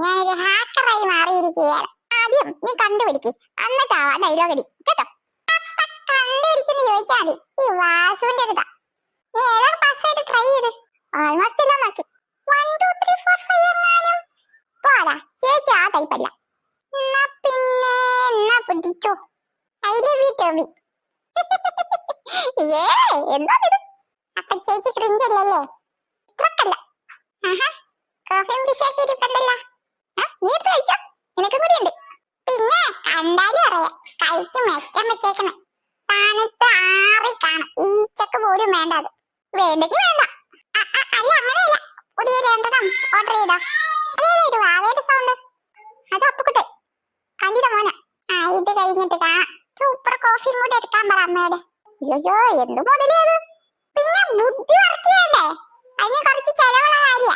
ഞാനൊരു ഹാക്കറായി മാറിയിരിക്കുകയാണ്. ആദ്യം നീ കണ്ടുപിടിക്ക്, എന്നിട്ടാവാ ഡയലോഗ് അടി കേട്ടോ. കണ്ടുപിടിച്ചെന്ന് ചോദിച്ചാൽ മതി. ഈ വാസുവിന്റെ അടുത്താ. നീ ഏതാണ് പാസ്സായിട്ട് ട്രൈ ചെയ്ത്? ഓൾമോസ്റ്റ് എല്ലാം നോക്കി. 1 2 3 4 5 എങ്ങാനും പോടാ. ചേച്ചി ആ ടൈപ്പല്ല. എന്നാ പിന്നെ എന്നാ പിടിച്ചോ. I love you Tommy. എന്താ ഇത്? അപ്പൊ ചേച്ചി ക്രിഞ്ചല്ലല്ലേ? ഇത്രക്കല്ല. കോഫിയും പിസയൊക്കെ ഇരിപ്പുണ്ടല്ലോ. നീ എടുത്ത് കഴിച്ചോ, നിനക്കും കൂടി ഉണ്ട്. പിന്നെ കണ്ടാലും അറിയാം കഴിച്ച് മെച്ചം വെച്ചേക്കണേ. തണുത്ത് ആറി കാണും. ഈച്ചക്ക് പോലും വേണ്ട. അത് വേണ്ടെങ്കിൽ വേണ്ട. അല്ല അങ്ങനെയല്ല, പുതിയ 2 ഓർഡർ ചെയ്തോ. ഒരു വാവയുടെ സൗണ്ട്. അത് അപ്പുക്കുട്ടെ അതിന്റെ മോന. ഇത് കഴിഞ്ഞിട്ട് കാണാം. സൂപ്പർ കോഫിയും കൂടി എടുക്കാൻ പറ അമ്മയോട്. അയ്യോ എന്ത് മുതലേ അത്. പിന്നെ ബുദ്ധി വർക്ക് ചെയ്യണ്ടേ? അതിന് കുറച്ച് ചെലവുള്ള കാര്യ.